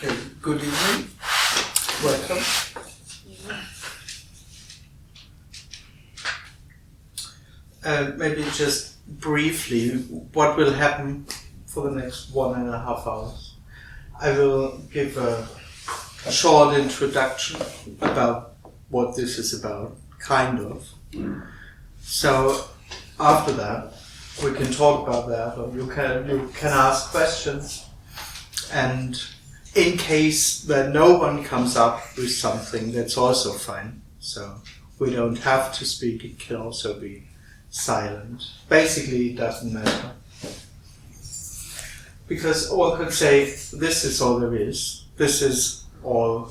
Okay, good evening. Welcome. Maybe just briefly, what will happen for the next 1.5 hours? I will give a short introduction about what this is about, kind of. So after that, we can talk about that, or you can ask questions. And in case that no one comes up with something, that's also fine. So we don't have to speak, it can also be silent. Basically, it doesn't matter. Because one could say, this is all there is. This is all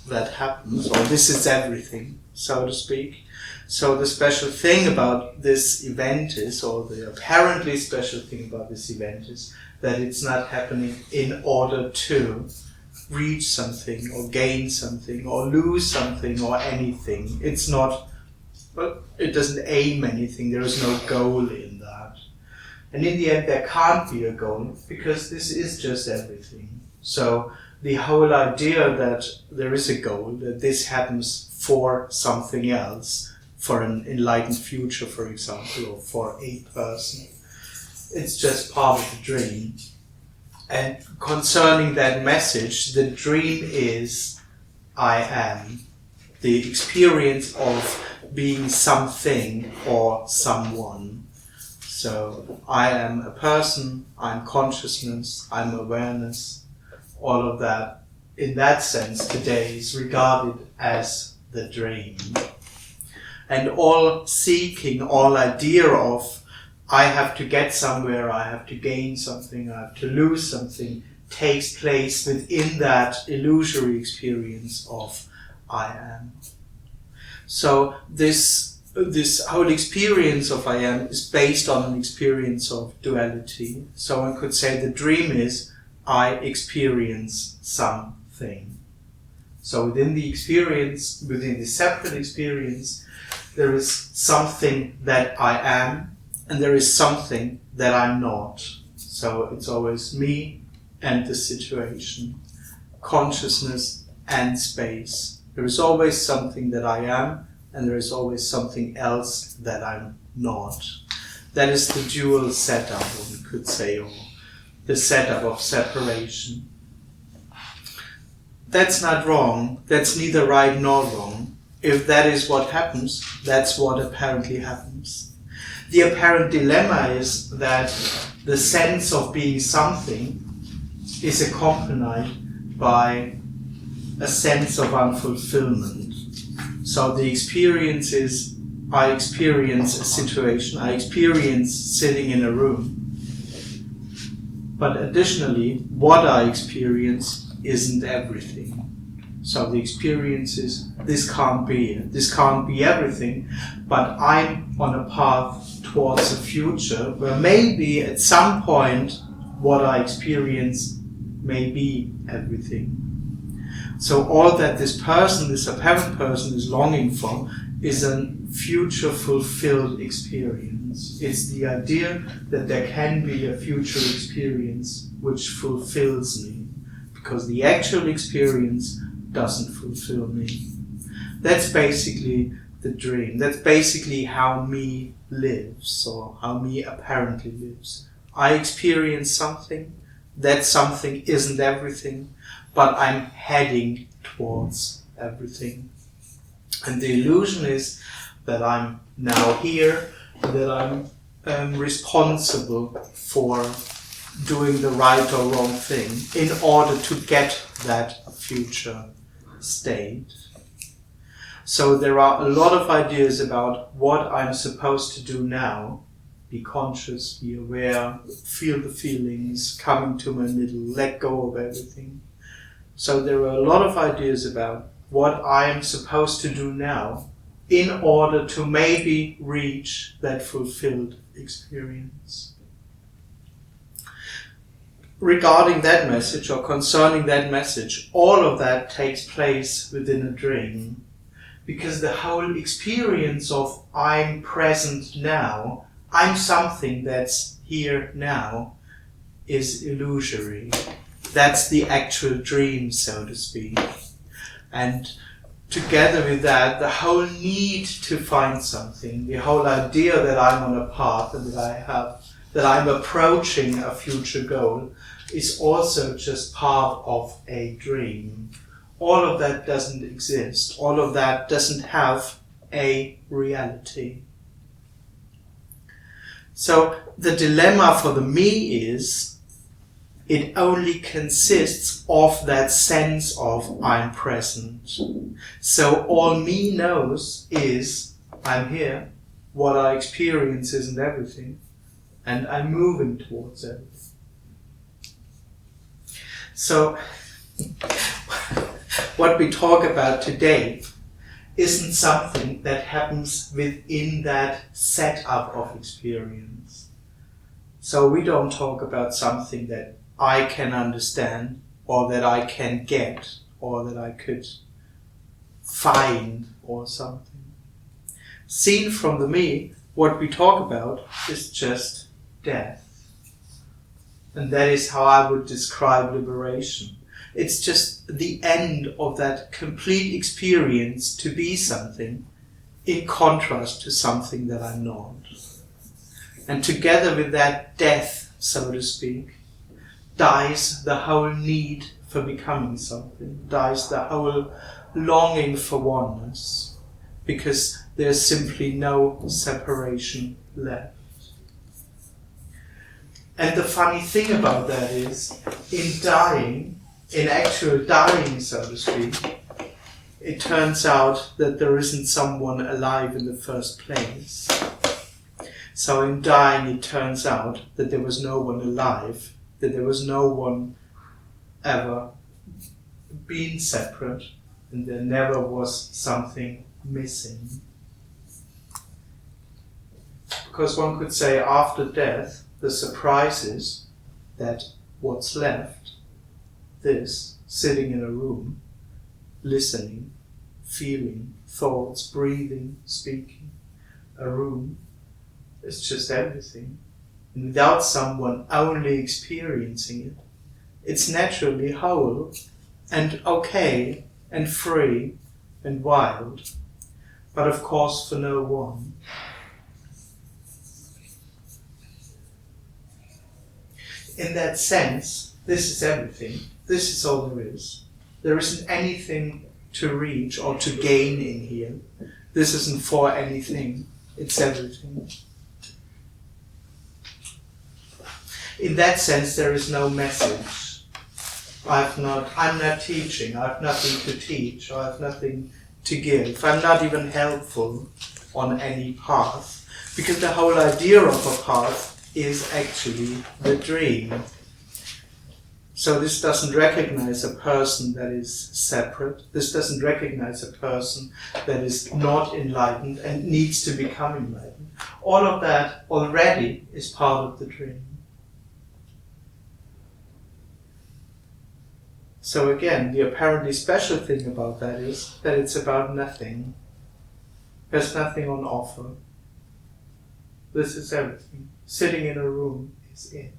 that happens, or this is everything, so to speak. So the special thing about this event is, or the apparently special thing about this event is, that it's not happening in order to reach something, or gain something, or lose something, or anything. It's not, well, it doesn't aim anything, there is no goal in that. And in the end there can't be a goal, because this is just everything. So the whole idea that there is a goal, that this happens for something else, for an enlightened future, for example, or for a person, it's just part of the dream. And concerning that message, the dream is I am. The experience of being something or someone. So I am a person, I'm consciousness, I'm awareness. All of that, in that sense, today is regarded as the dream. And all seeking, all idea of I have to get somewhere, I have to gain something, I have to lose something, takes place within that illusory experience of I am. So this whole experience of I am is based on an experience of duality. So one could say the dream is I experience something. So within the experience, within the separate experience, there is something that I am, and there is something that I'm not. So it's always me and the situation, consciousness and space. There is always something that I am, and there is always something else that I'm not. That is the dual setup, we could say, or the setup of separation. That's not wrong. That's neither right nor wrong. If that is what happens, that's what apparently happens. The apparent dilemma is that the sense of being something is accompanied by a sense of unfulfillment. So the experience is, I experience a situation, I experience sitting in a room. But additionally, what I experience isn't everything. So the experience is, this can't be everything, but I'm on a path towards a future where maybe at some point what I experience may be everything. So all that this person, this apparent person, is longing for is a future fulfilled experience. It's the idea that there can be a future experience which fulfills me, because the actual experience doesn't fulfill me. That's basically the dream. That's basically how me lives, or how me apparently lives. I experience something, that something isn't everything, but I'm heading towards everything. And the illusion is that I'm now here, that I'm responsible for doing the right or wrong thing in order to get that future state. So there are a lot of ideas about what I'm supposed to do now. Be conscious, be aware, feel the feelings, come into my middle, let go of everything. So there are a lot of ideas about what I am supposed to do now in order to maybe reach that fulfilled experience. Regarding that message, or concerning that message, all of that takes place within a dream. Because the whole experience of I'm present now, I'm something that's here now, is illusory. That's the actual dream, so to speak. And together with that, the whole need to find something, the whole idea that I'm on a path and that I'm approaching a future goal, is also just part of a dream. All of that doesn't exist. All of that doesn't have a reality. So the dilemma for the me is, it only consists of that sense of I'm present. So all me knows is I'm here, what I experience isn't everything, and I'm moving towards everything. So what we talk about today isn't something that happens within that setup of experience. So we don't talk about something that I can understand, or that I can get, or that I could find, or something. Seen from the me, what we talk about is just death. And that is how I would describe liberation. It's just the end of that complete experience to be something, in contrast to something that I'm not. And together with that death, so to speak, dies the whole need for becoming something, dies the whole longing for oneness, because there's simply no separation left. And the funny thing about that is, in actual dying, so to speak, it turns out that there isn't someone alive in the first place. So in dying, it turns out that there was no one alive, that there was no one ever been separate, and there never was something missing. Because one could say after death, the surprise is that what's left, this, sitting in a room, listening, feeling, thoughts, breathing, speaking, a room, is just everything. And without someone only experiencing it, it's naturally whole and okay and free and wild, but of course for no one. In that sense, this is everything. This is all there is. There isn't anything to reach or to gain in here. This isn't for anything. It's everything. In that sense, there is no message. I'm not teaching. I have nothing to teach. I have nothing to give. I'm not even helpful on any path, because the whole idea of a path is actually the dream. So this doesn't recognize a person that is separate. This doesn't recognize a person that is not enlightened and needs to become enlightened. All of that already is part of the dream. So again, the apparently special thing about that is that it's about nothing. There's nothing on offer. This is everything. Sitting in a room is it.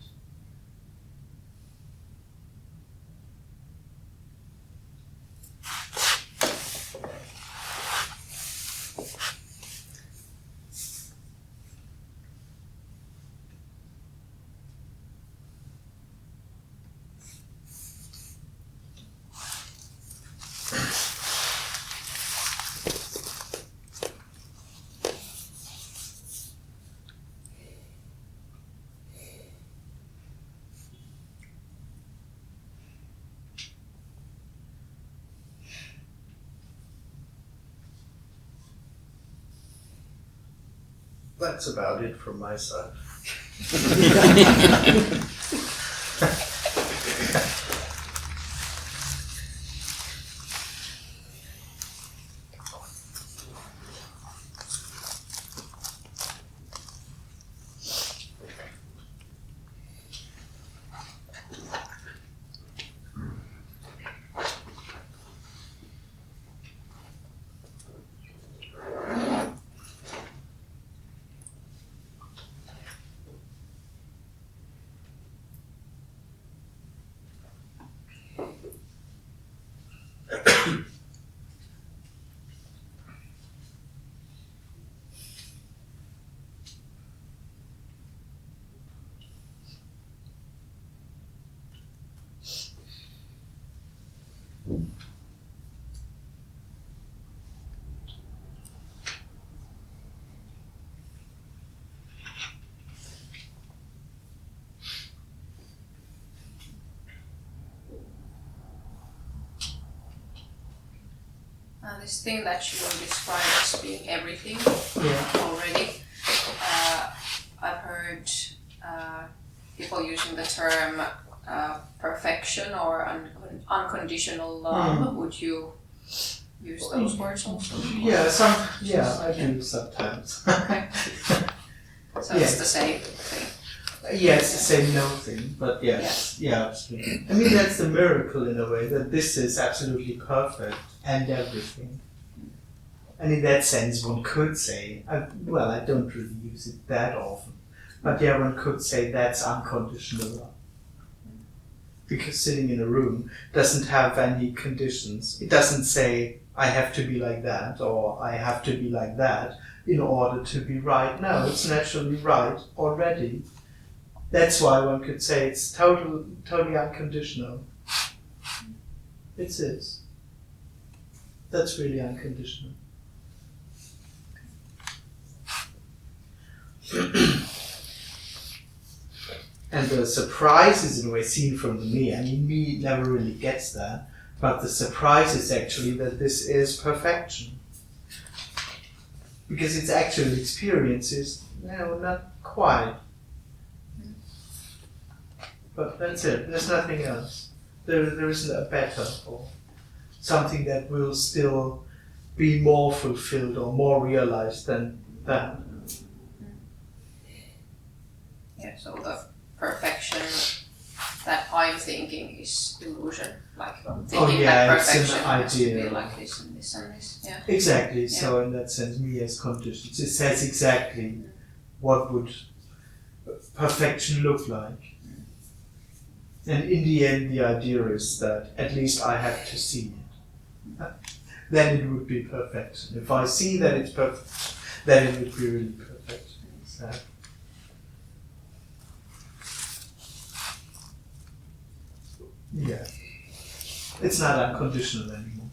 That's about it from my side. this thing that you describe as being everything already, I've heard people using the term perfection or unconditional love. Would you use those words also? I do sometimes. Okay. So it's the same thing. It's the same no thing, but absolutely. I mean, that's the miracle in a way, that this is absolutely perfect and everything. And in that sense, one could say, I don't really use it that often, but one could say that's unconditional love. Because sitting in a room doesn't have any conditions. It doesn't say, I have to be like that, or I have to be like that in order to be right. No, it's naturally right already. That's why one could say it's totally unconditional. It is. That's really unconditional. And the surprise is in a way seen from the me. I mean, me never really gets that, but the surprise is actually that this is perfection. Because its actual experience is, not quite. But that's it, there's nothing else. There isn't a better or something that will still be more fulfilled or more realized than that. Yeah, so the perfection that I'm thinking is illusion. Like thinking that perfection has to be like this and this and this. Yeah. Exactly. Yeah. So in that sense, me as conditions, it says exactly what would perfection look like. And in the end, the idea is that at least I have to see it. Then it would be perfection. If I see that it's perfect, then it would be really perfect. So. Yeah. It's not unconditional anymore.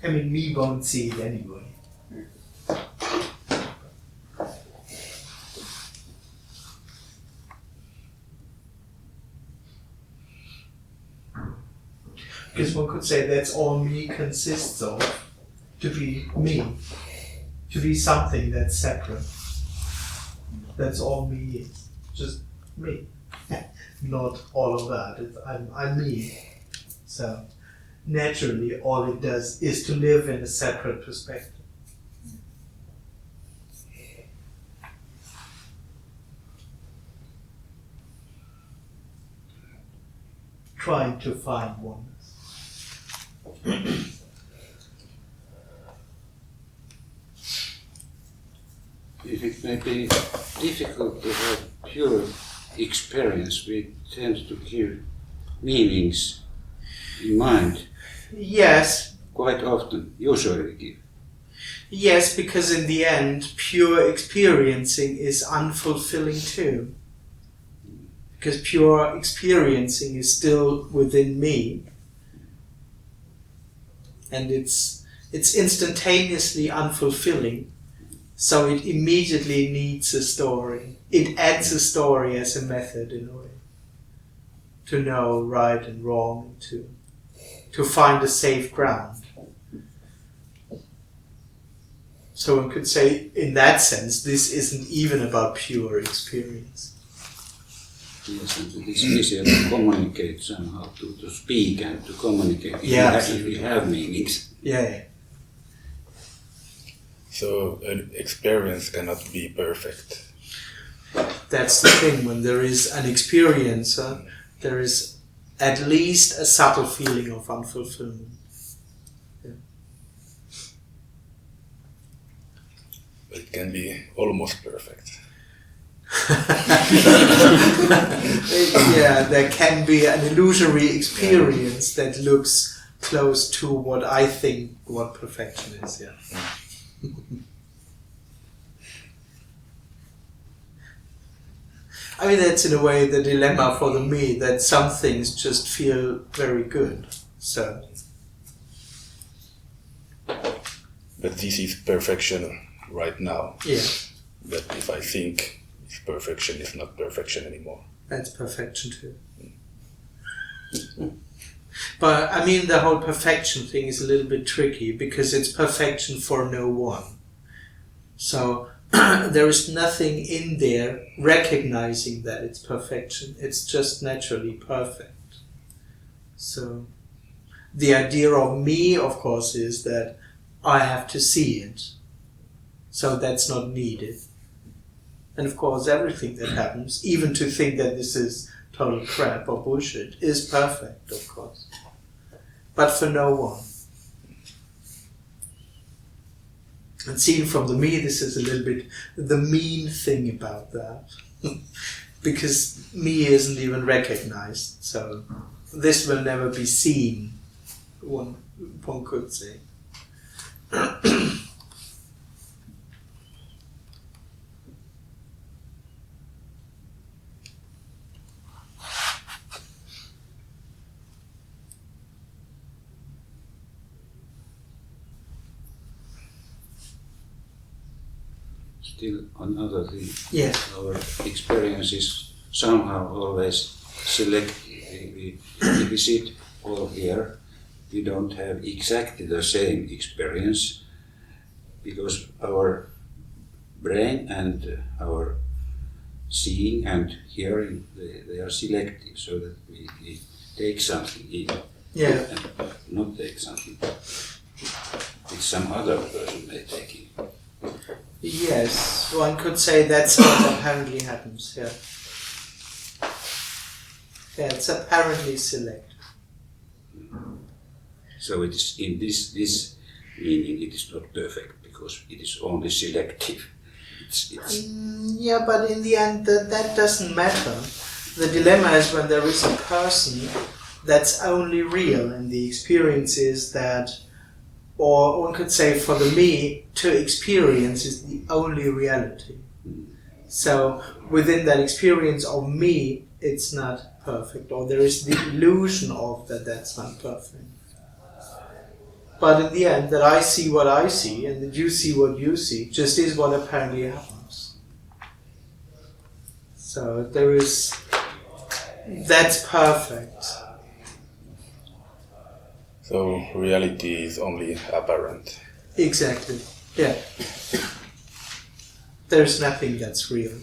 I mean, me won't see it anyway. Because one could say that's all me consists of, to be me, to be something that's separate. That's all me is, just me. Not all of that, I'm me. So naturally all it does is to live in a separate perspective. Trying to find oneness. If it may be difficult to have pure experience, we tend to give meanings in mind. Yes. Quite often, usually give. Yes, because in the end, pure experiencing is unfulfilling too. Because pure experiencing is still within me. And it's instantaneously unfulfilling. So it immediately needs a story. It adds a story as a method in a way. To know right and wrong, to find a safe ground. So one could say, in that sense, this isn't even about pure experience. Yes, and it is easier to communicate somehow, to speak and to communicate if we have meanings. Yeah. So an experience cannot be perfect. That's the thing, when there is an experiencer, there is at least a subtle feeling of unfulfillment. Yeah. It can be almost perfect. Yeah, there can be an illusory experience that looks close to what I think what perfection is, yeah. I mean, that's in a way the dilemma for the me, that some things just feel very good, so. But this is perfection right now. Yeah. But if I think perfection is not perfection anymore. That's perfection too. But I mean, the whole perfection thing is a little bit tricky because it's perfection for no one. So there is nothing in there recognizing that it's perfection. It's just naturally perfect. So the idea of me, of course, is that I have to see it. So that's not needed. And of course, everything that happens, even to think that this is total crap or bullshit, is perfect, of course. But for no one. And seen from the me, this is a little bit the mean thing about that. Because me isn't even recognized. So this will never be seen, one could say. Still another thing. Yes. Our experience is somehow always selective. If we sit all here, we don't have exactly the same experience because our brain and our seeing and hearing, they are selective, so that we take something in and not take something which some other person may take in. Yes, one could say that's what apparently happens here. Yeah, it's apparently selective. So it is in this meaning it is not perfect because it is only selective. Yeah, but in the end that doesn't matter. The dilemma is when there is a person that's only real and the experience is that, or one could say for the me, to experience is the only reality. So within that experience of me, it's not perfect, or there is the illusion of that's not perfect. But in the end, that I see what I see and that you see what you see just is what apparently happens. So that's perfect. So reality is only apparent. Exactly. Yeah. There's nothing that's real.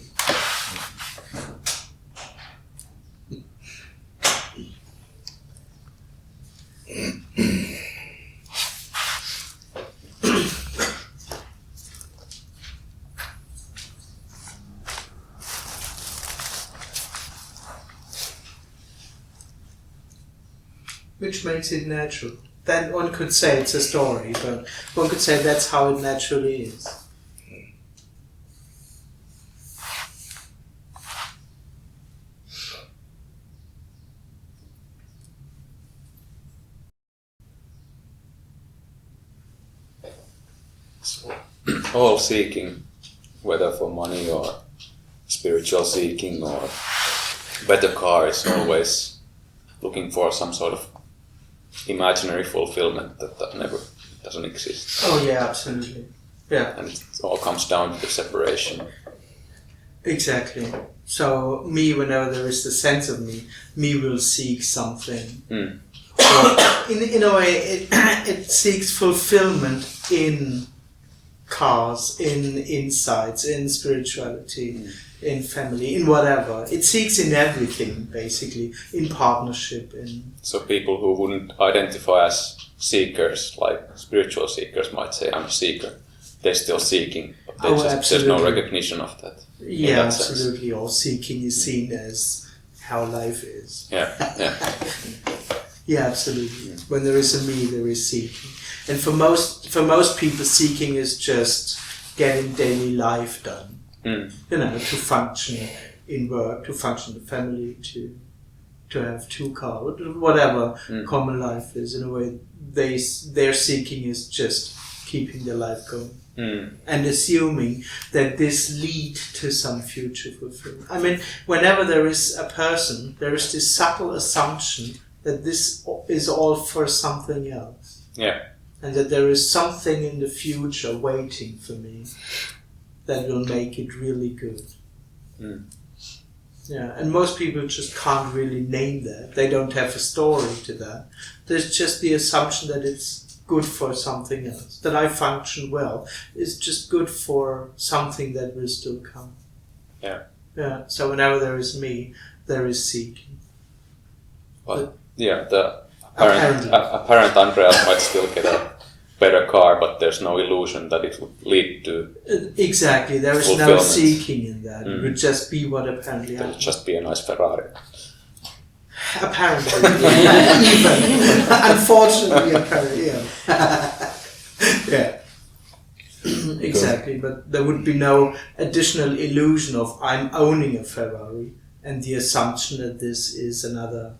Which makes it natural. Then one could say it's a story, but one could say that's how it naturally is. So, all seeking, whether for money or spiritual seeking or better car, is always looking for some sort of imaginary fulfillment that never doesn't exist. Oh yeah, absolutely. Yeah. And it all comes down to the separation. Exactly. So me, whenever there is the sense of me will seek something. Or in a way, it seeks fulfillment in cars, in insights, in spirituality, in family, in whatever. It seeks in everything, basically, in partnership. So people who wouldn't identify as seekers, like spiritual seekers might say, I'm a seeker. They're still seeking, but there's no recognition of that. Yeah, absolutely. Or seeking is seen as how life is. Yeah. Yeah, absolutely. When there is a me, there is seeking. And for most people, seeking is just getting daily life done. You know, to function in work, to function in the family, to have 2 cars, whatever common life is. In a way, their seeking is just keeping their life going. And assuming that this leads to some future fulfillment. I mean, whenever there is a person, there is this subtle assumption that this is all for something else. Yeah. And that there is something in the future waiting for me that will make it really good. Yeah, and most people just can't really name that. They don't have a story to that. There's just the assumption that it's good for something else. That I function well is just good for something that will still come. Yeah. Yeah. So whenever there is me, there is seeking. Well, yeah, the apparent Andreas might still get a better car, but there's no illusion that it would lead to. Exactly. There is no fulfillment. seeking in that. It would just be what apparently It would happens. just be a nice Ferrari. Apparently. Even. Unfortunately, apparently, yeah. Yeah. Exactly, but there would be no additional illusion of I'm owning a Ferrari and the assumption that this is another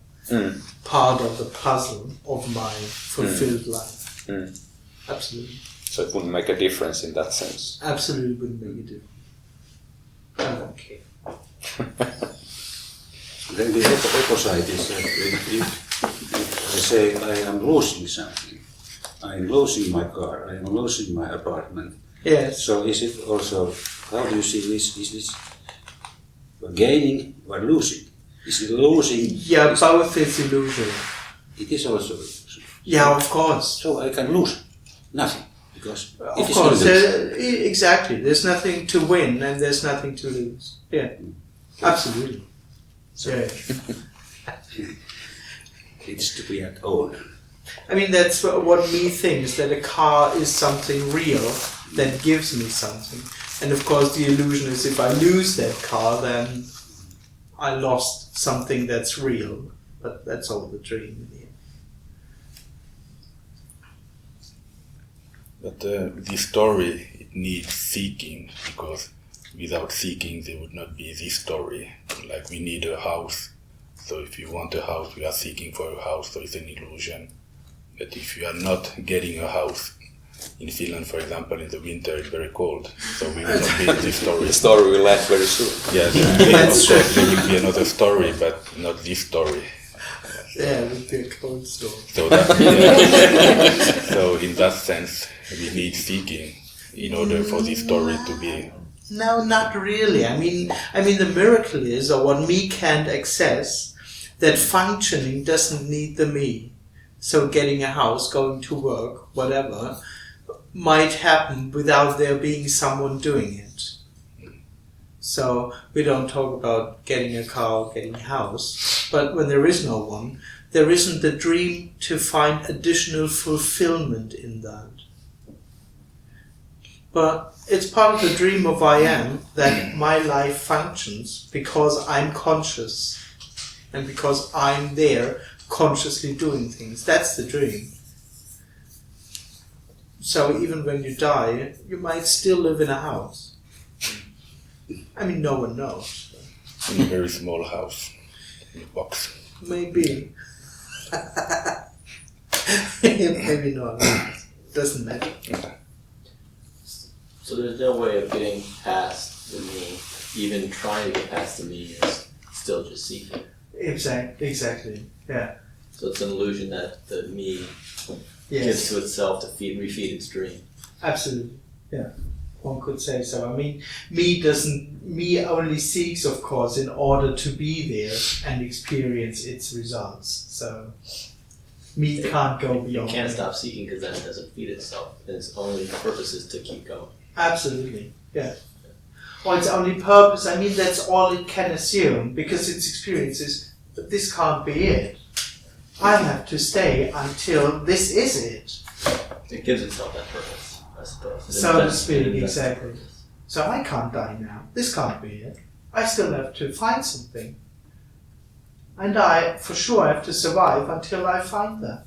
part of the puzzle of my fulfilled life. Absolutely. So it wouldn't make a difference in that sense. Absolutely wouldn't make a difference. I don't care. Then the opposite is that if I say I am losing something, I am losing my car, I am losing my apartment. Yes. So is it also, how do you see this? Is this gaining or losing? Is it losing? Yeah, both is illusion. It is also illusion. Yeah, of course. So I can lose nothing because it Of is course, illusion. exactly. There's nothing to win and there's nothing to lose. Yeah, absolutely. So Yeah. it's to be at own. I mean, that's what me thinks, that a car is something real that gives me something. And of course, the illusion is if I lose that car, then I lost something that's real. But that's all the dream in the end. But the story, it needs seeking, because without seeking there would not be this story. Like we need a house, so if you want a house, we are seeking for a house, so it's an illusion. But if you are not getting a house, in Finland, for example, in the winter it's very cold, so we will not be in this story. The story will end very soon. Yeah, there will be another story, but not this story. Yeah, it would be a cold story. So, so in that sense, we need seeking in order for this story to be. No, not really. I mean, the miracle is, or what me can't access, that functioning doesn't need the me. So getting a house, going to work, whatever, might happen without there being someone doing it. So we don't talk about getting a car, getting a house, but when there is no one, there isn't the dream to find additional fulfillment in that. But it's part of the dream of I am that my life functions because I'm conscious and because I'm there consciously doing things. That's the dream. So even when you die, you might still live in a house. I mean, no one knows. In a very small house, in a box. Maybe. Maybe not. Doesn't matter. So there's no way of getting past the me. Even trying to get past the me is still just seeking. Exactly. Yeah. So it's an illusion that the me gives Yes. to itself to refeed its dream. Absolutely. Yeah. One could say so. I mean, me only seeks, of course, in order to be there and experience its results. So me can't go You beyond. can't that. stop seeking because then it doesn't feed itself. And its only purpose is to keep going. Absolutely. Yeah. Or its only purpose, I mean, that's all it can assume because its experience is, but this can't be it. I have to stay until this is it. It gives itself that purpose, I suppose. It So to invents- speak, it invents that exactly. purpose. So I can't die now. This can't be it. I still have to find something. And I, for sure, have to survive until I find that.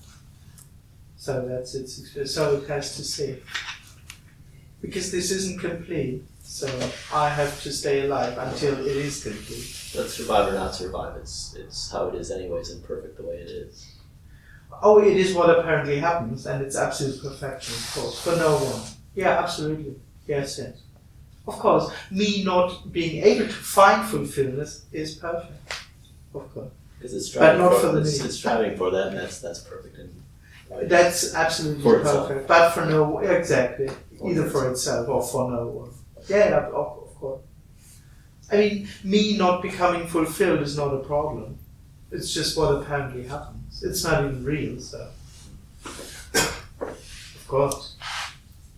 So that's its experience. So it has to stay. Because this isn't complete. So I have to stay alive until it is complete. But survive or not survive, it's how it is anyways, imperfect the way it is. Oh, it is what apparently happens, and it's absolute perfection, of course, for no one. Yeah, absolutely. Yes. Of course, me not being able to find fulfillment is perfect. Of course. Because it's striving not for, for the it's, me. it's striving for that, and that's perfect. And That's absolutely For itself. perfect. But for no exactly. For Either for itself. itself or for no one. Yeah, of course. I mean, me not becoming fulfilled is not a problem. It's just what apparently happens. It's not even real, so. Of course.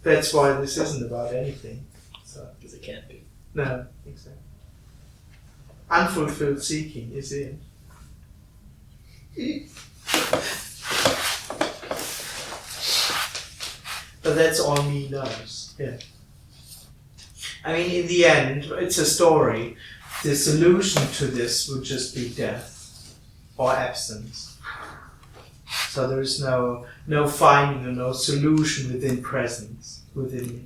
That's why this isn't about anything. So. Because it can't be. No, exactly. Unfulfilled seeking is in. But that's all me knows. Yeah. I mean, in the end, it's a story. The solution to this would just be death or absence. So there is no finding or no solution within presence, within me.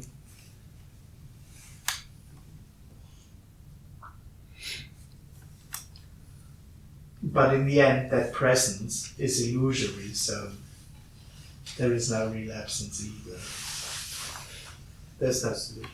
But in the end, that presence is illusory, so there is no real absence either. There's no solution.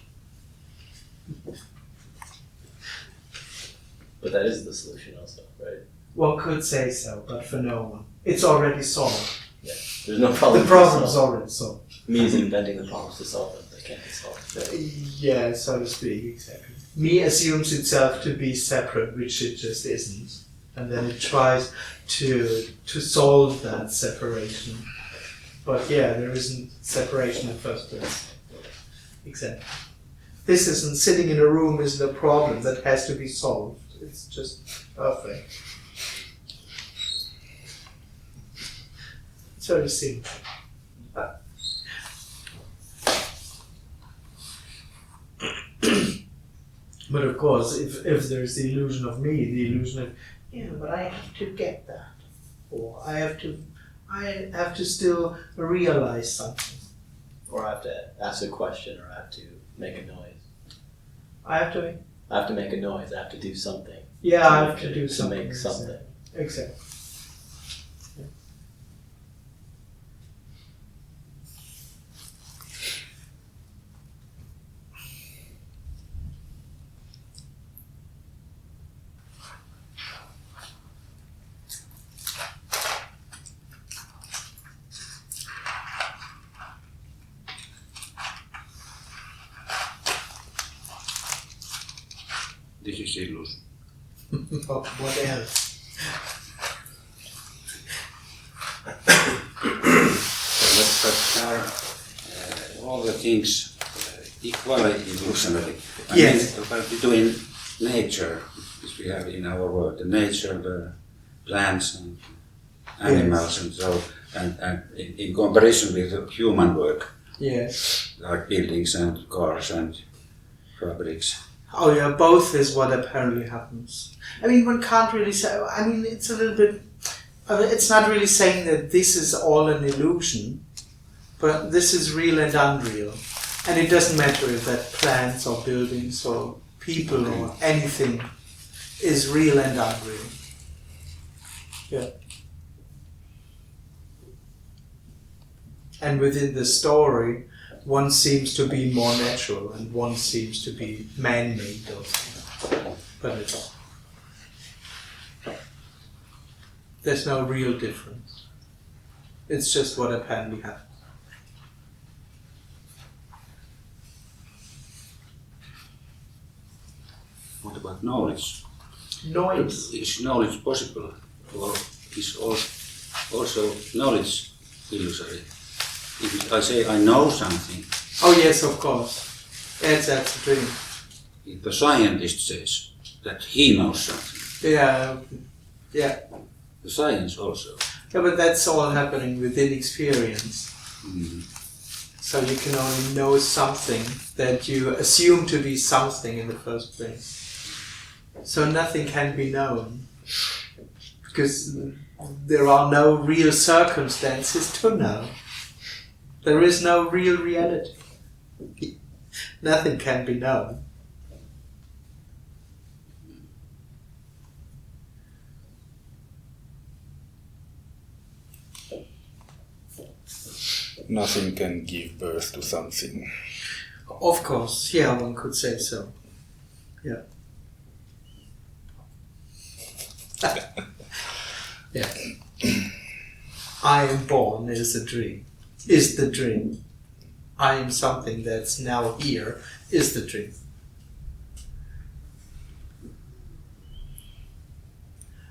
But that is the solution also, right? One could say so, but for no one. It's already solved. Yeah. There's no problem. The problem is already solved. Me is inventing the problems to solve them. They can't be solved. Yeah, so to speak, exactly. Me assumes itself to be separate, which it just isn't. And then it tries to solve that separation. But yeah, there isn't separation in the first place. Exactly. This isn't, sitting in a room isn't a problem that has to be solved. It's just perfect. It's very simple. But of course, if there's the illusion of me, the illusion of, yeah, but I have to get that, or I have to still realize something, Or I have to ask a question, or I have to make a noise. I have to. I have to make a noise. I have to do something. Yeah, I have to do to something. make something. Exactly. Yeah. This is illusion. What else? But are all the things equally illusionary? Yes. I mean, but between nature, which we have in our world, the nature, the plants and animals, and so, and in comparison with the human work, Yes. like buildings and cars and fabrics. Oh yeah, both is what apparently happens. I mean, one can't really say. I mean, it's a little bit. It's not really saying that this is all an illusion, but this is real and unreal, and it doesn't matter if that plants or buildings or people or anything is real and unreal. Yeah. And within the story, one seems to be more natural and one seems to be man-made also. But it's, there's no real difference. It's just what apparently happens. What about knowledge? Noise. Is knowledge possible, or is also knowledge illusory? If I say I know something, Oh yes, of course. That's a dream. if the scientist says that he knows something, Yeah. Yeah. the science also. Yeah, but that's all happening within experience. Mm. So you can only know something that you assume to be something in the first place. So nothing can be known. Because there are no real circumstances to know. There is no real reality. Nothing can be known. Nothing can give birth to something. Of course, yeah, one could say so. Yeah. Yeah. I am born is a dream. Is the dream. I am something that's now here is the dream.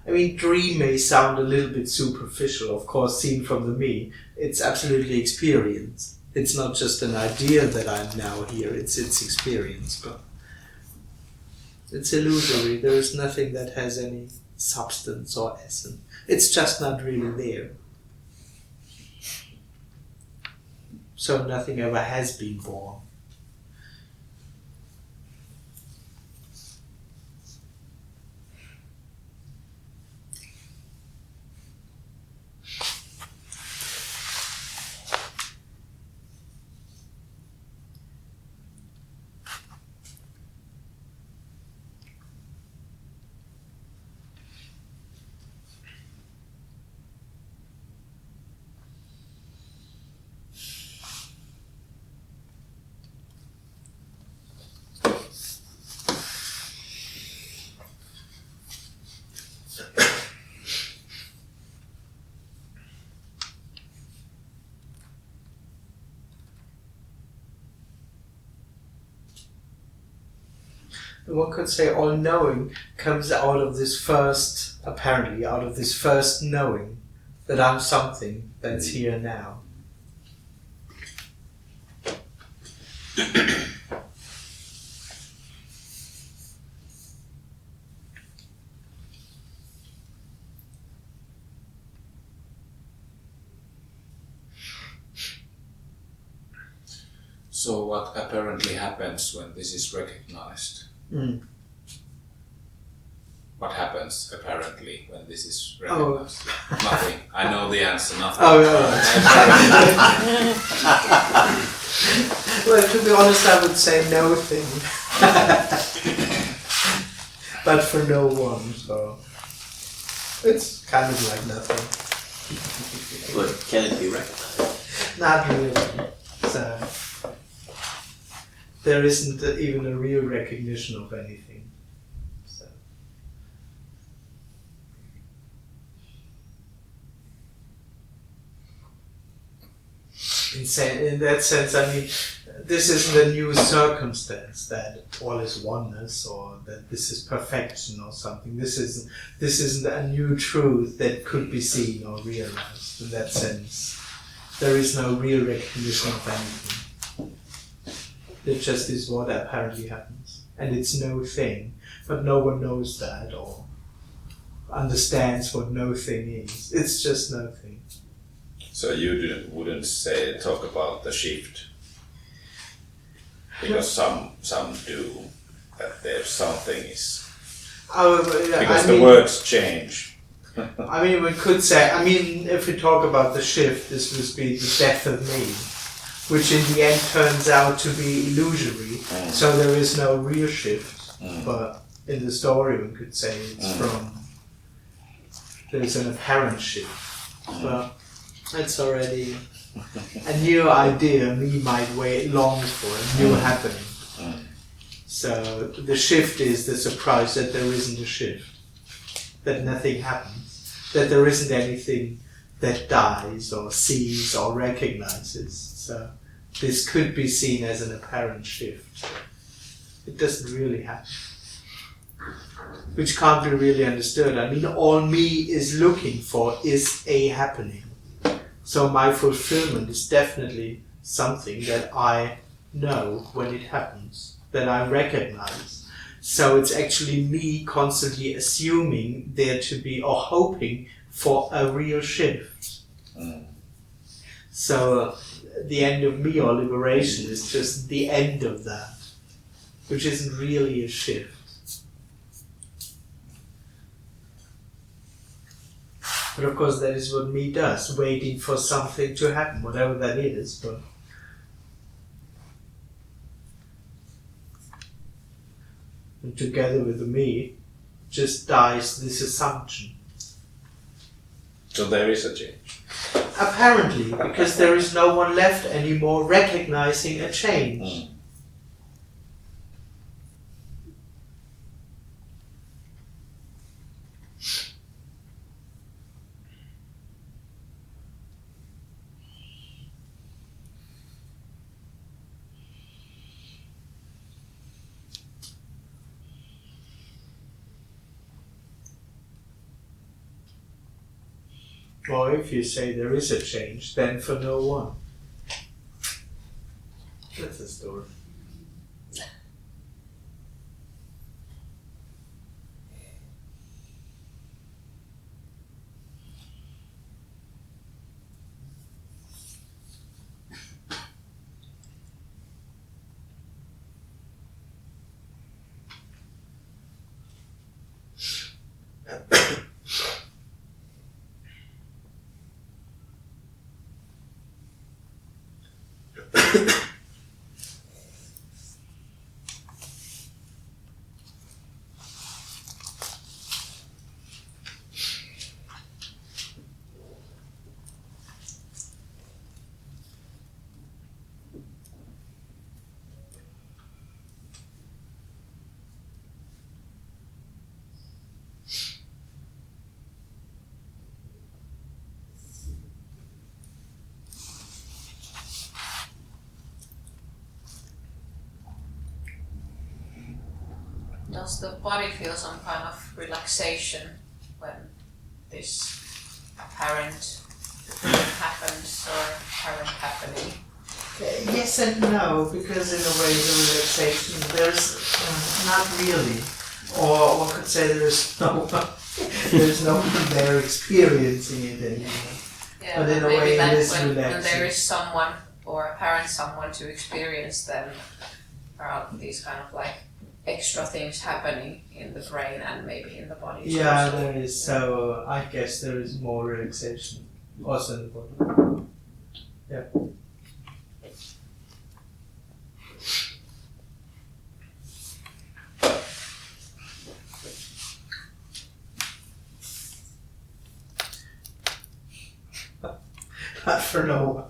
I mean, dream may sound a little bit superficial, of course, seen from the me. It's absolutely experience. It's not just an idea that I'm now here, it's experience, but it's illusory. There is nothing that has any substance or essence. It's just not really there. So nothing ever has been born. One could say all knowing comes out of this first, apparently, out of this first knowing that I'm something that's here now. So what apparently happens when this is recognized? What happens apparently when this is recognized? Nothing. I know the answer. Nothing. Well, to be honest, I would say no thing. But for no one, so it's kind of like nothing. But can it be recognized? Not really. So there isn't even a real recognition of anything. So. In that sense, I mean, this isn't a new circumstance that all is oneness or that this is perfection or something. This isn't a new truth that could be seen or realized. In that sense, there is no real recognition of anything. It just is what apparently happens. And it's no thing. But no one knows that or understands what no thing is. It's just no thing. So you wouldn't talk about the shift, because some do, that there's something is, because the words change. I mean, we could say, if we talk about the shift, this would be the death of me, which in the end turns out to be illusory, so there is no real shift, but in the story we could say it's there's an apparent shift, but that's already a new idea me might long for, a new happening. So the shift is the surprise that there isn't a shift, that nothing happens, that there isn't anything that dies or sees or recognizes. So this could be seen as an apparent shift. It doesn't really happen, which can't be really understood. I mean, all me is looking for is a happening. So my fulfillment is definitely something that I know when it happens, that I recognize. So it's actually me constantly assuming there to be, or hoping for a real shift. So the end of me or liberation is just the end of that, which isn't really a shift. But of course that is what me does, waiting for something to happen, whatever that is. But and together with the me, just dies this assumption. So there is a change. Apparently, because there is no one left anymore recognizing a change. Or if you say there is a change, then for no one. That's a story. Does the body feel some kind of relaxation when this apparent happens or apparent happening? Yes and no, because in a way the relaxation, there's not really. Or one could say there's no one there experiencing it anymore. Yeah, but in a maybe way that it is when relaxing. there is someone or apparent someone to experience, then there are these kind of like extra things happening in the brain and maybe in the body too. Yeah, So, there is. So I guess there is more relaxation also in the body. Yeah. Not for no one.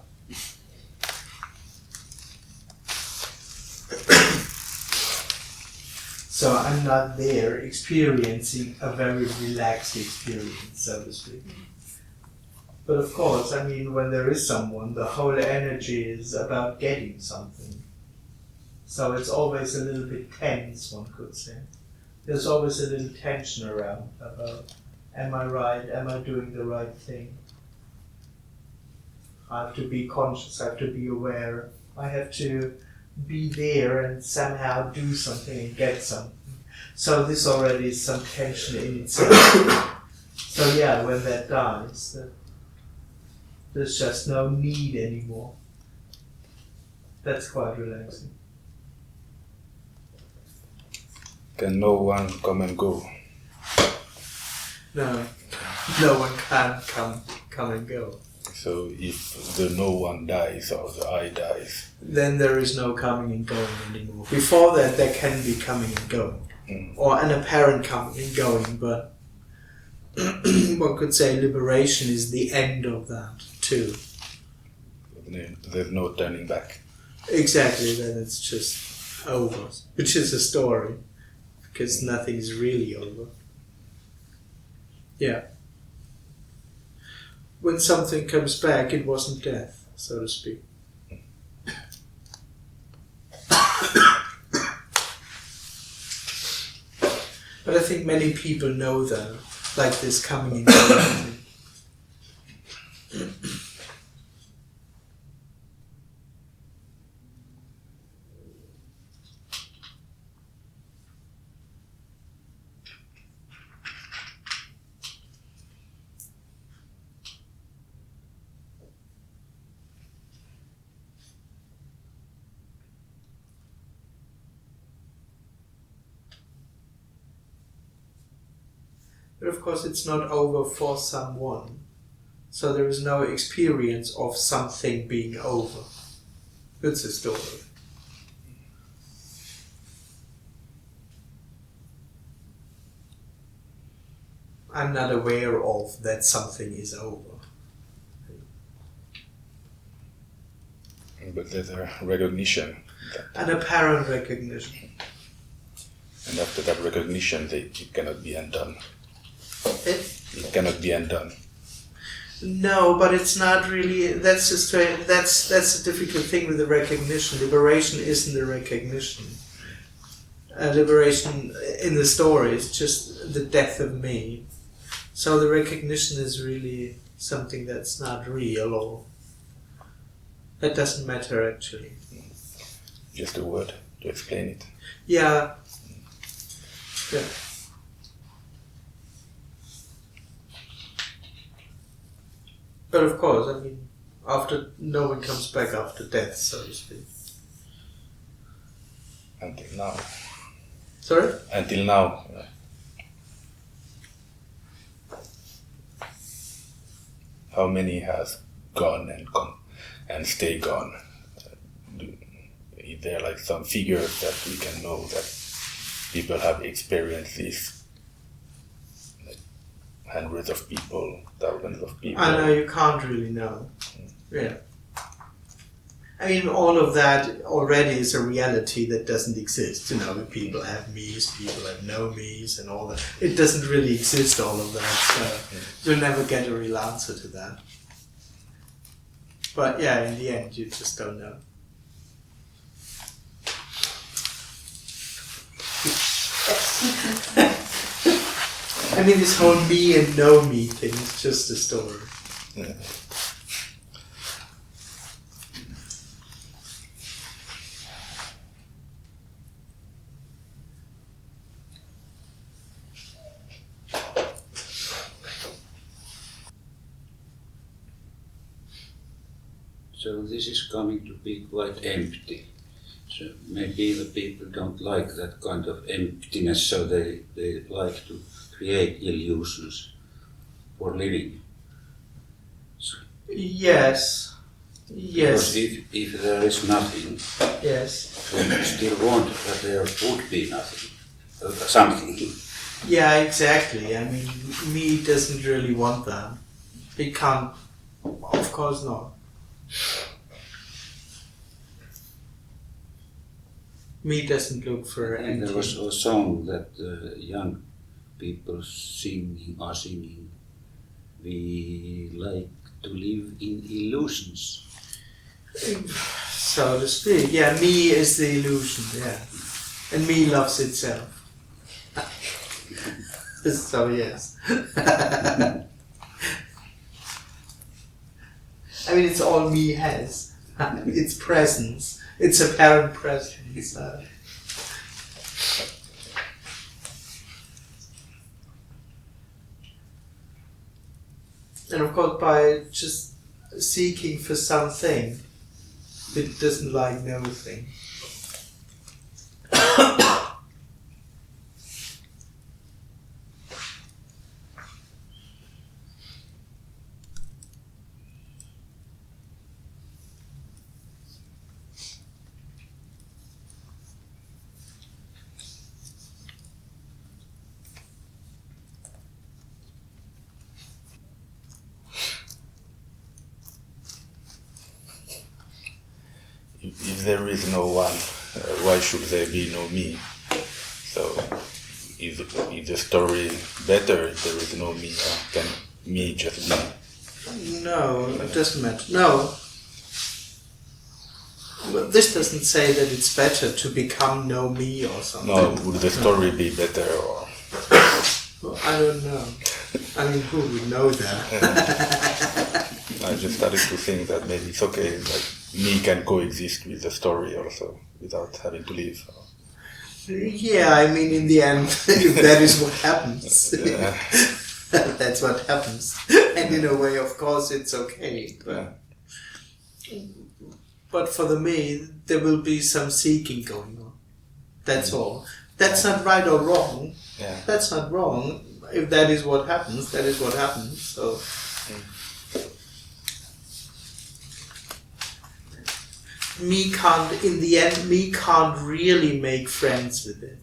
So I'm not there experiencing a very relaxed experience, so to speak. But of course, I mean, when there is someone, the whole energy is about getting something. So it's always a little bit tense, one could say. There's always a little tension around about, am I right? Am I doing the right thing? I have to be conscious, I have to be aware, I have to be there and somehow do something and get something. So this already is some tension in itself. So yeah, when that dies, there's just no need anymore. That's quite relaxing. Can no one come and go? No, no one can come and go. So if the no one dies or the I dies, Then there is no coming and going anymore. Before that, there can be coming and going. Or an apparent coming and going, but one could say liberation is the end of that too. there's no turning back. Exactly, then it's just over, which is a story, because nothing is really over. Yeah. When something comes back, it wasn't death, so to speak. But I think many people know that, like this coming and going thing. But of course it's not over for someone. So there is no experience of something being over. It's a story. I'm not aware of that something is over. But there's a recognition. An apparent recognition. And after that recognition, it cannot be undone. It cannot be undone. No, but it's not really. That's a difficult thing with the recognition. Liberation isn't the recognition. Liberation in the story is just the death of me. So the recognition is really something that's not real, or that doesn't matter actually. Just a word to explain it. Yeah. Yeah. But of course, I mean, after no one comes back after death, so to speak. Until now. Sorry? Until now. How many has gone and stay gone? Is there like some figures that we can know that people have experienced this? Like hundreds of people, thousands of people. I know, you can't really know. Yeah. I mean, all of that already is a reality that doesn't exist. You know, people have me's, people have no me's, and all that. It doesn't really exist, all of that. So you'll never get a real answer to that. But yeah, in the end, you just don't know. I mean, this whole me and no me thing is just a story. Yeah. So this is coming to be quite empty. So maybe the people don't like that kind of emptiness, so they like to create illusions for living. So, Yes. Yes. because if there is nothing, Yes. then you still want that there would be nothing, something. Yeah, exactly. I mean, me doesn't really want that. It can't. Of course not. Me doesn't look for And there was anything. a song that young people are singing. We like to live in illusions. So to speak. Yeah, me is the illusion, yeah. And me loves itself. So yes. I mean, it's all me has. Its presence. Its apparent presence. And of course, by just seeking for something, it doesn't like nothing. If there is no one, why should there be no me? So, is the story better if there is no me, or can me just be? No, it doesn't matter. No. But this doesn't say that it's better to become no me or something. No, would the story be better, or? Well, I don't know. I mean, who would know that? I just started to think that maybe it's okay, like me can coexist with the story also, without having to live. Yeah, I mean, in the end, if that is what happens, Yeah. that's what happens. And in a way, of course, it's okay. But for the me, there will be some seeking going on. That's all. That's not right or wrong. Yeah. That's not wrong. If that is what happens, that is what happens. So. Me can't, in the end, me can't really make friends with it.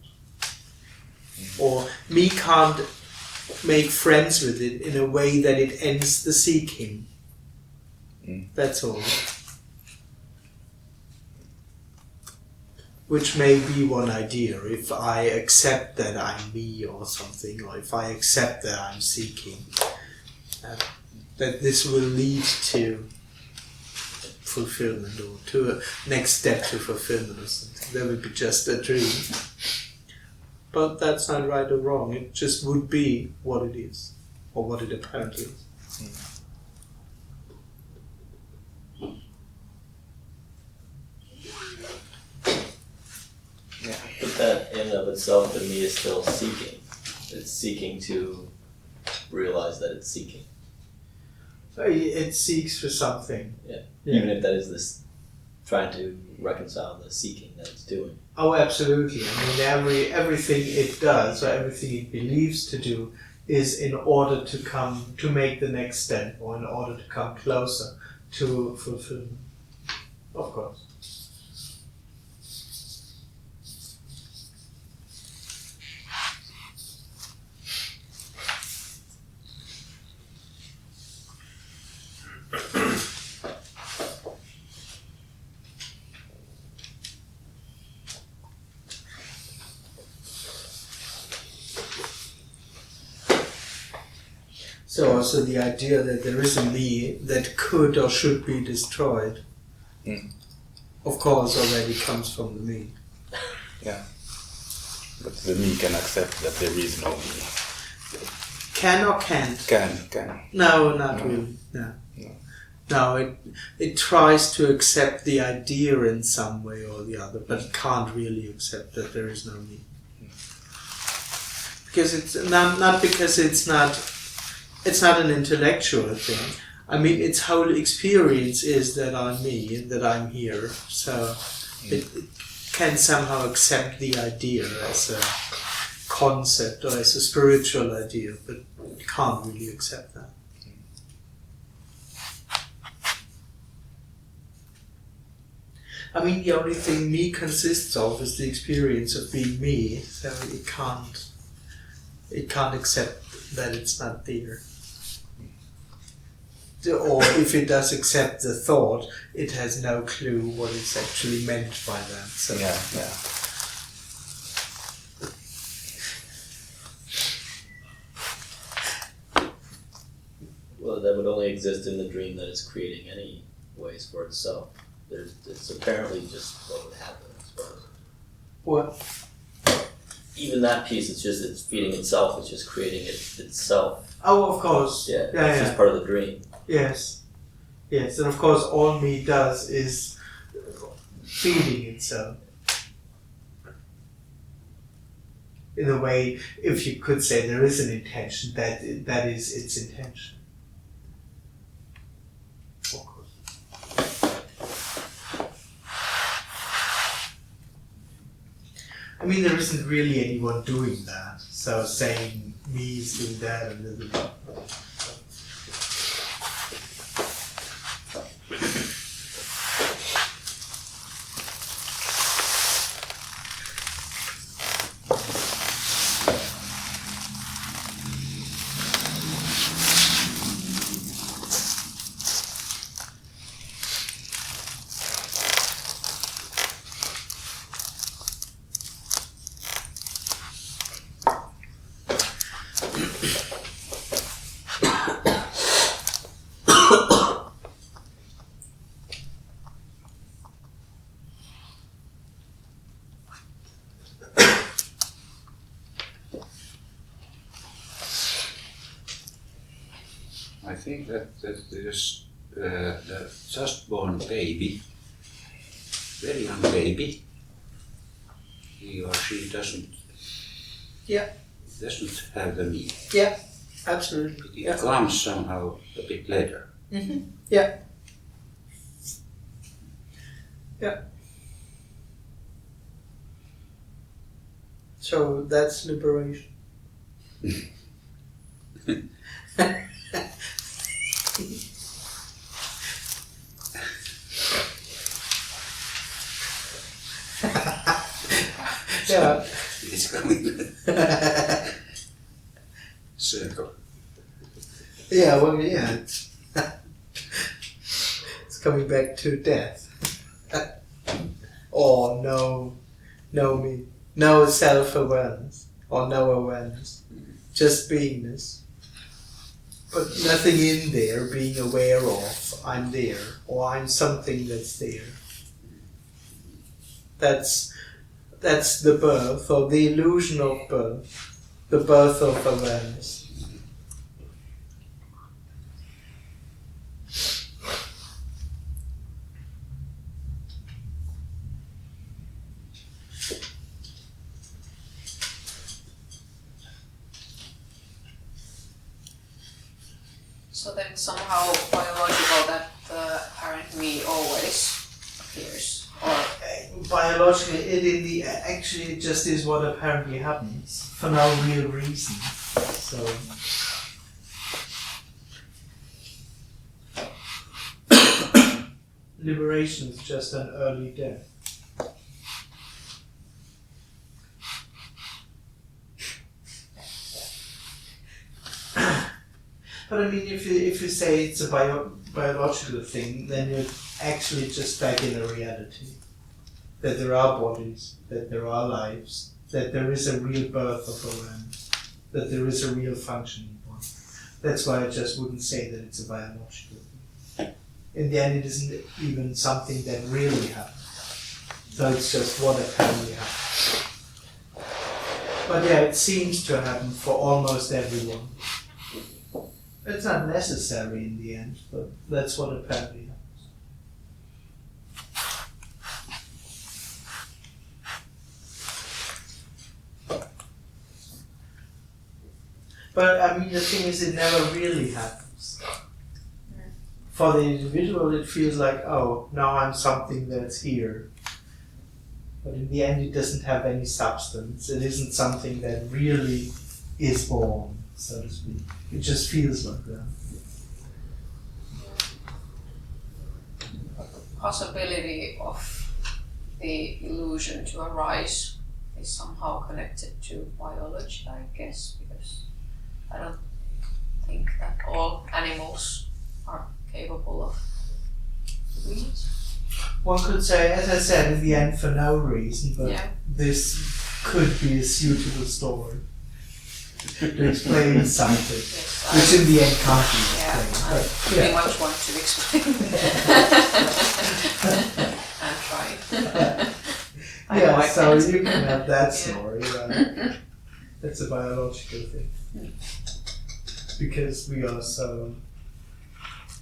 Or me can't make friends with it in a way that it ends the seeking. That's all. Which may be one idea, if I accept that I'm me or something, or if I accept that I'm seeking, that this will lead to fulfillment, or to a next step to fulfillment or something. That would be just a dream. But that's not right or wrong, it just would be what it is, or what it apparently is. Yeah. But that in and of itself, the me is still seeking. It's seeking to realize that it's seeking. It seeks for something. Yeah. Yeah. Even if that is this trying to reconcile the seeking that it's doing. Oh, absolutely. I mean, everything it does, or everything it believes to do, is in order to make the next step, or in order to come closer to fulfillment. Of course. So also the idea that there is a me that could or should be destroyed, of course, already comes from the me. Yeah. But the me can accept that there is no me. Can or can't? Can. No, not really. No. No, it tries to accept the idea in some way or the other, but it can't really accept that there is no me. Because it's not because it's not an intellectual thing. I mean, its whole experience is that I'm me and that I'm here. So it can somehow accept the idea as a concept or as a spiritual idea, but it can't really accept that. I mean, the only thing me consists of is the experience of being me, so it can't accept that it's not there. Or if it does accept the thought, it has no clue what it's actually meant by that. So Yeah. Well, that would only exist in the dream that is creating any ways for itself. It's apparently just what would happen, I suppose. What? Even that piece, it's feeding itself, it's just creating itself. Oh, of course. Yeah, Yeah, it's just part of the dream. Yes. Yes, and of course all me does is feeding itself. In a way, if you could say there is an intention, that is its intention. Of course. I mean, there isn't really anyone doing that. So saying me is doing that and blah, blah, blah. I think that there's the just born baby, very young baby, he or she doesn't have the me. Yeah, absolutely. It comes somehow a bit later. Mm-hmm. Yeah. Yeah. So that's liberation. Yeah. It's coming. Circle. Yeah, well, yeah. It's coming back to death. Or no self-awareness, or no awareness. Just beingness. But nothing in there being aware of, I'm there, or I'm something that's there. That's the birth, or the illusion of birth, the birth of awareness. So then it's somehow biological that the apparent me always appears, or Biologically, it just is what apparently happens for no real reason. So liberation is just an early death. But I mean, if you say it's a biological thing, then you're actually just back in a reality. That there are bodies, that there are lives, that there is a real birth of a land, that there is a real functioning one. That's why I just wouldn't say that it's a biological thing. In the end, it isn't even something that really happens. So it's just what apparently happens. But yeah, it seems to happen for almost everyone. It's not necessary in the end, but that's what apparently happens. But I mean, the thing is, it never really happens. For the individual, it feels like, oh, now I'm something that's here. But in the end, it doesn't have any substance. It isn't something that really is born, so to speak. It just feels like that. Possibility of the illusion to arise is somehow connected to biology, I guess, because I don't think that all animals are capable of doing it. One could say, as I said, in the end for no reason, but this could be a suitable story to explain something, Yes, which in the end can't be explained. I But, pretty much want to explain. I'm trying. I know I so can't. you can have that story. It's a biological thing. Because we are so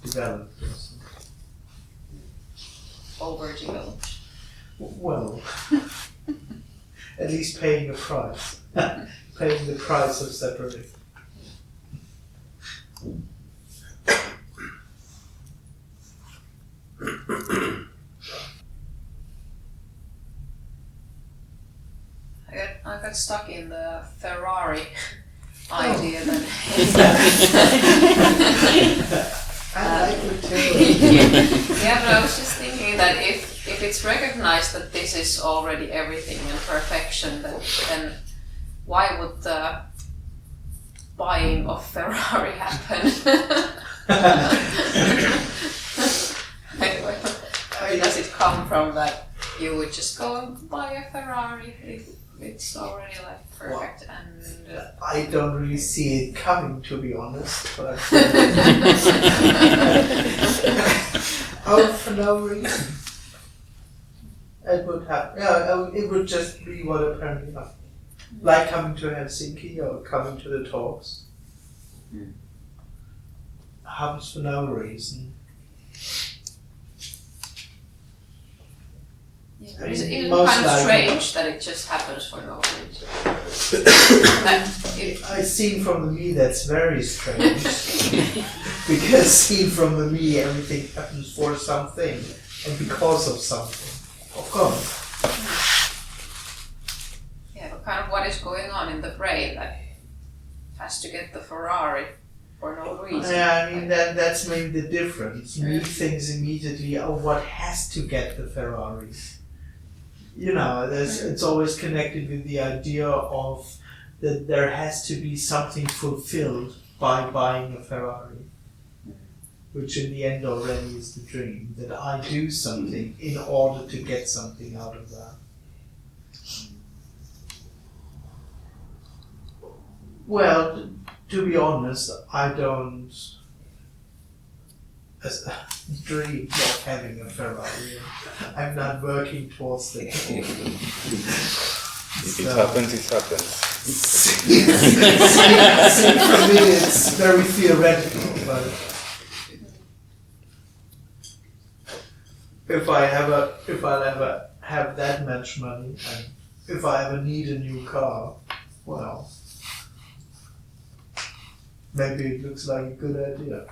developed. Overdeveloped. Well, at least paying a price. Paying the price of separating. I got stuck in the Ferrari idea that I like it too. yeah, but I was just thinking that if it's recognized that this is already everything and perfection, then why would the buying of Ferrari happen? Anyway, does it come from that you would just go and buy a Ferrari if it's already like perfect and I don't really see it coming, to be honest. But for no reason. It would happen. Yeah, it would just be what apparently happened. Like coming to Helsinki or coming to the talks. Happens for no reason. But isn't it Most kind of likely. strange that it just happens for no reason? I seen from the me that's very strange. Because seen from the me everything happens for something and because of something. Of course. Yeah, but kind of what is going on in the brain that has to get the Ferrari for no reason? Yeah, I mean that's maybe the difference. Me thinks immediately, oh, what has to get the Ferrari? You know, it's always connected with the idea of that there has to be something fulfilled by buying a Ferrari. Which in the end already is the dream, that I do something in order to get something out of that. Well, to be honest, I don't dream of having a Ferrari. I'm not working towards that. If it happens, it happens. See, for me it's very theoretical, but if I ever have that much money, and if I ever need a new car, well, maybe it looks like a good idea.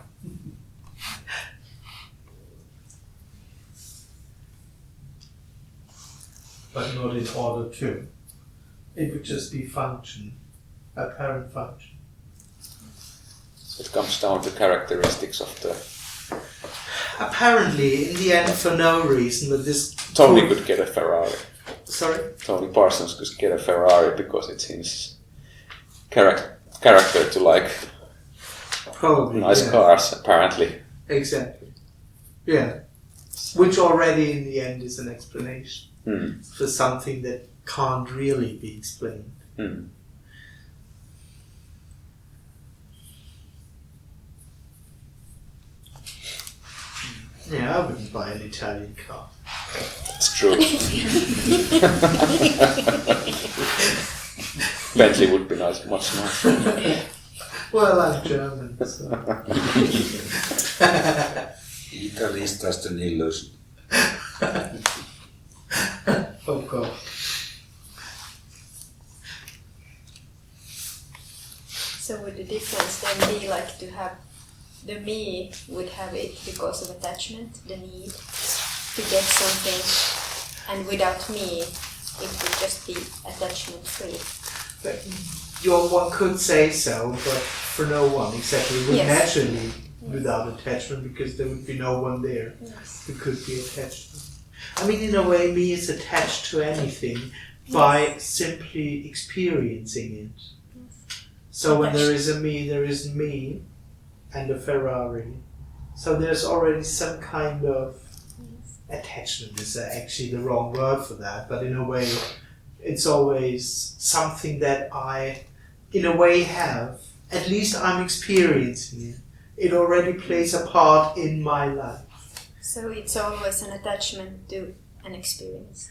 But not in order to. It would just be function, apparent function. It comes down to characteristics of the... Apparently, in the end, for no reason, but this... Tony could get a Ferrari. Sorry? Tony Parsons could get a Ferrari because it's his character to like Probably, nice cars, apparently. Exactly. Yeah. Which already, in the end, is an explanation for something that can't really be explained. Yeah, I wouldn't buy an Italian car. It's true. Bentley would be nice, much nicer. Well, I'm German, so... Italy is just an illusion. Oh God. So would the difference then be like to have the me would have it because of attachment, the need to get something, and without me it would just be attachment free? One could say so, but for no one exactly. It would Yes. naturally without attachment because there would be no one there Yes. who could be attached to. I mean, in a way, me is attached to anything by simply experiencing it. So when there is a me, there is me and a Ferrari. So there's already some kind of attachment is actually the wrong word for that, but in a way, it's always something that I, in a way, have. At least I'm experiencing it. It already plays a part in my life. So it's always an attachment to an experience.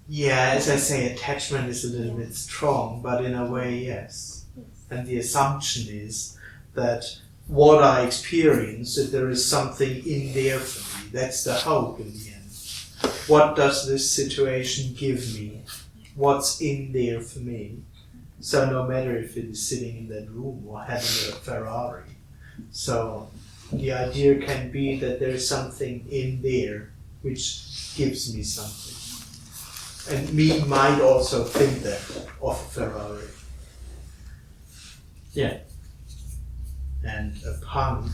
Yeah, as I say, attachment is a little bit strong, but in a way, yes. And the assumption is that what I experience, that there is something in there for me. That's the hope in the end. What does this situation give me? What's in there for me? So no matter if it is sitting in that room or having a Ferrari. So the idea can be that there is something in there which gives me something. And me might also think that of a Ferrari. Yeah. And a punk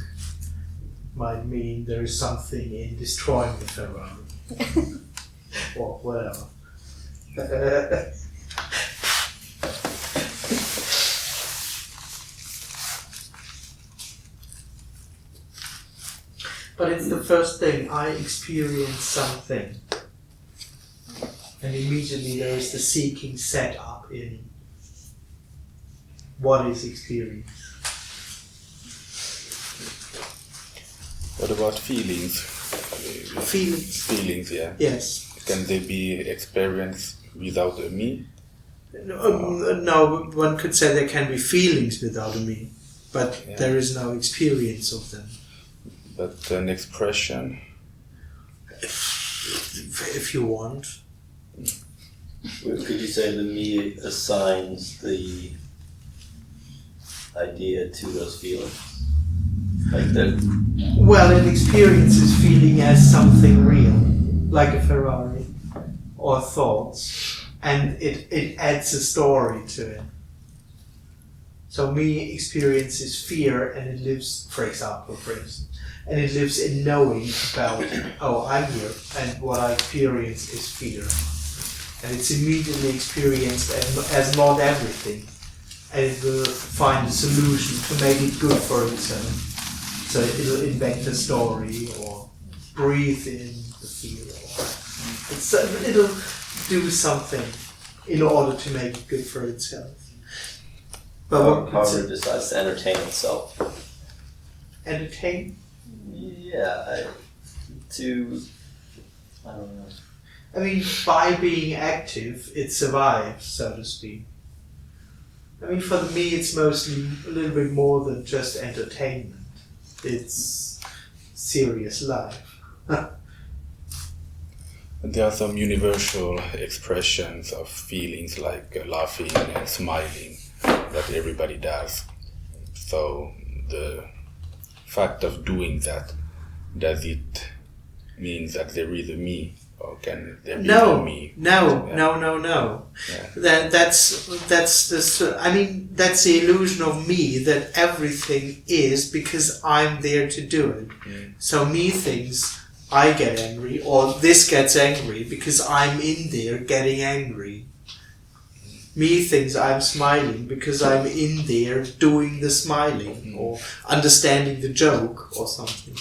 might mean there is something in destroying the Ferrari. Or whatever. But it's the first thing, I experience something. And immediately there is the seeking set up in what is experience. What about feelings? Feelings. Feelings, yeah. Yes. Can they be experienced without a me? No, one could say there can be feelings without a me, but there is no experience of them. But an expression? If you want. Could you say the me assigns the idea to those feelings? Like that? Well, it experiences feeling as something real, like a Ferrari, or thoughts, and it adds a story to it. So me experiences fear, and it lives, for instance, and it lives in knowing about, oh, I'm here, and what I experience is fear. And it's immediately experienced as not everything, and it will find a solution to make it good for itself. So it'll invent a story or breathe in the fear. It'll do something in order to make it good for itself. But however it decides to entertain itself. Entertain? Yeah, I don't know. I mean, by being active, it survives, so to speak. I mean, for me, it's mostly a little bit more than just entertainment. It's serious life. There are some universal expressions of feelings like laughing and smiling that everybody does. So the fact of doing that, does it mean that there is a me, or can there be a me? No. Yeah. That's the illusion of me, that everything is because I'm there to do it. So me thinks I get angry, or this gets angry because I'm in there getting angry. Me thinks I'm smiling because I'm in there doing the smiling, or understanding the joke or something.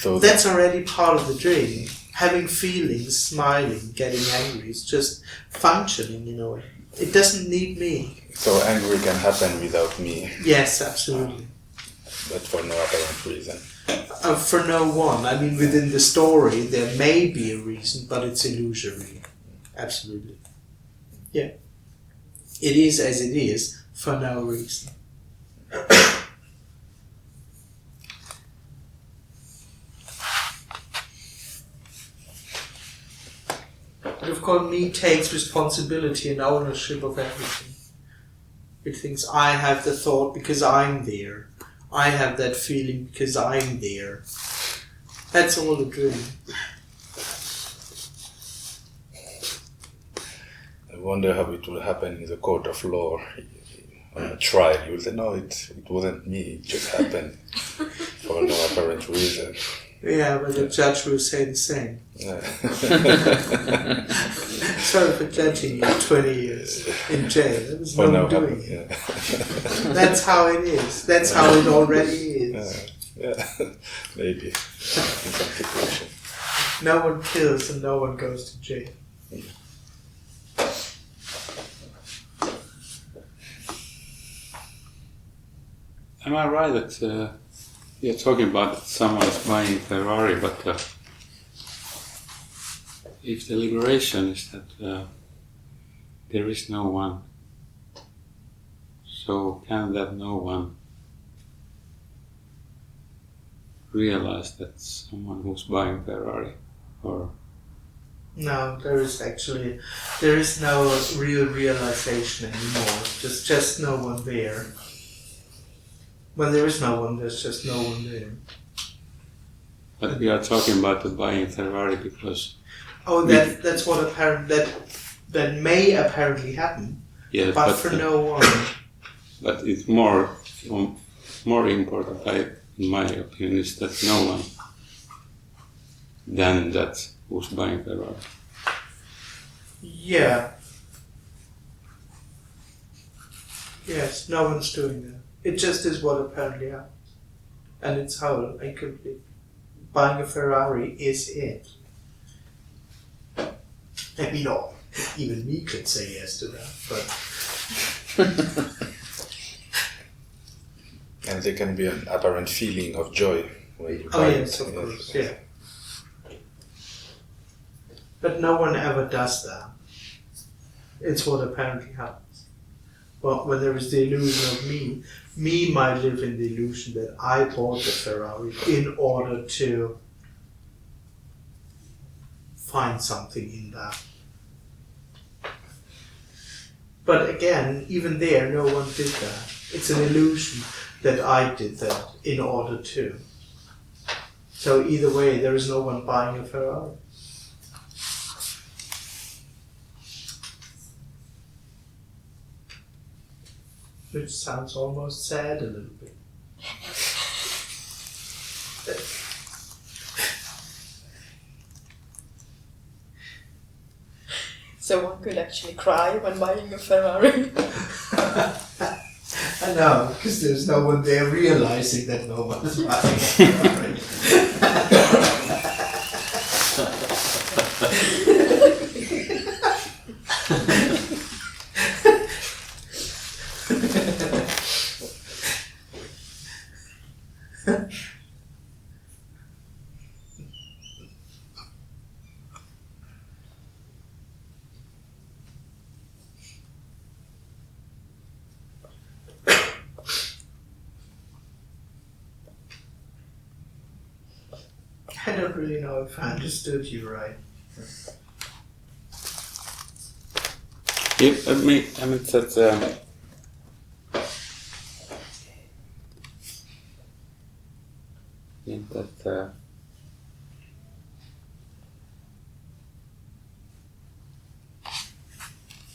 So that's already part of the dream. Having feelings, smiling, getting angry, it's just functioning in a way. It doesn't need me. So anger can happen without me. Yes, absolutely. But for no apparent reason. For no one. I mean, within the story, there may be a reason, but it's illusory. Absolutely. Yeah. It is as it is, for no reason. But of course, me takes responsibility and ownership of everything. It thinks I have the thought because I'm there. I have that feeling because I'm there. That's all a dream. I wonder how it will happen in the court of law. On a trial, you will say, no, it wasn't me, it just happened for no apparent reason. Yeah, but the judge will say the same. Yeah. Sorry for judging you 20 years in jail. That was no doing. Yeah. That's how it is. That's how it already is. Yeah. Maybe. In some situation. No one kills and no one goes to jail. Am I right that you're talking about that someone is buying Ferrari, but if the liberation is that there is no one, so can that no one realize that someone who's buying Ferrari, or? No, there is no real realization anymore. Just no one there. When there is no one, there's just no one there. But we are talking about the buying Ferrari because... Oh, that's what that may apparently happen. Yeah, but for no one. But it's more important, in my opinion, is that no one than that who's buying Ferrari. Yeah. Yes, no one's doing that. It just is what apparently happens. And it's whole and complete. Buying a Ferrari is it. I mean, even me could say yes to that, but... And there can be an apparent feeling of joy when you buy Oh it. yes, of course, yeah. But no one ever does that. It's what apparently happens. Well, when there is the illusion of me might live in the illusion that I bought the Ferrari in order to find something in that. But again, even there, no one did that. It's an illusion that I did that in order to. So either way, there is no one buying a Ferrari. Which sounds almost sad a little bit. So one could actually cry when buying a Ferrari. I know, because there's no one there realizing that no one is buying a Ferrari. I don't really know if I understood you right. Yeah, I mean that think that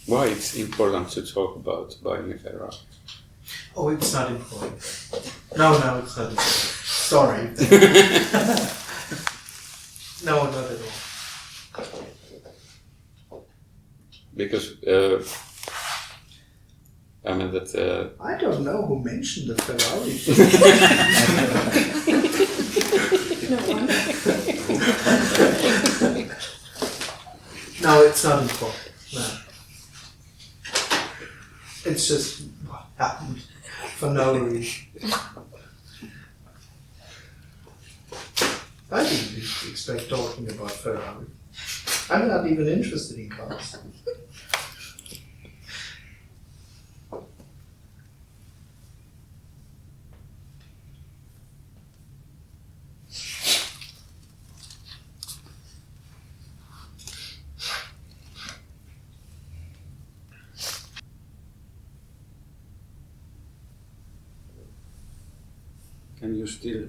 why it's important to talk about buying a Ferrari. Oh, it's not important. No, it's not important. Sorry. No, not at all. Because I mean that. I don't know who mentioned the Ferrari. No, it's not important. No. It's just what happened for no reason. I didn't expect talking about Ferrari. I'm not even interested in cars. Can you still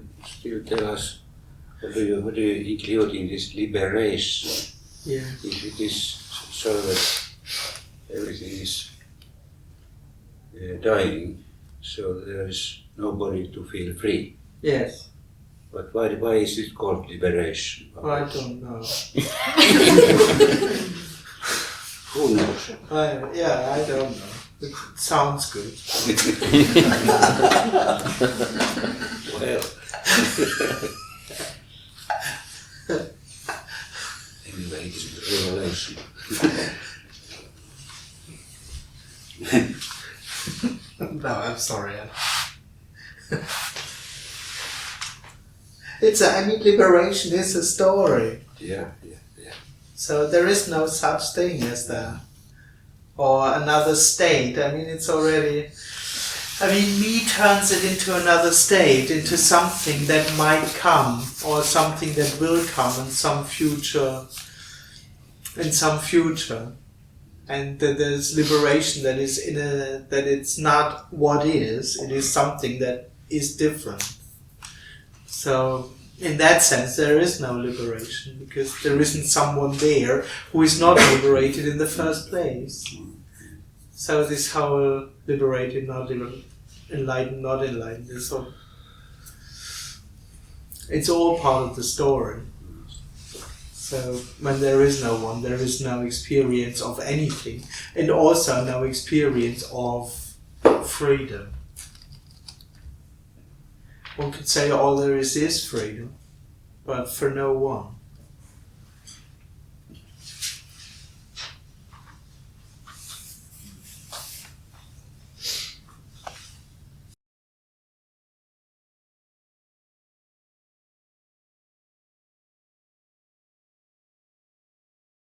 tell us what do you include in this liberation? Yeah. If it is so that everything is dying, so there is nobody to feel free. Yes. But why is it called liberation? I don't know. Who knows? I don't know. It sounds good. Well. Anyway, it's a revelation. No, I'm sorry. Liberation is a story. Yeah. So there is no such thing as that. Or another state. It's already... me turns it into another state, into something that might come, or something that will come in some future. And that there's liberation that is that it's not what is, it is something that is different. So in that sense there is no liberation, because there isn't someone there who is not liberated in the first place. So this whole liberated, not enlightened, not enlightened, it's all part of the story. So when there is no one, there is no experience of anything, and also no experience of freedom. One could say all there is freedom, but for no one.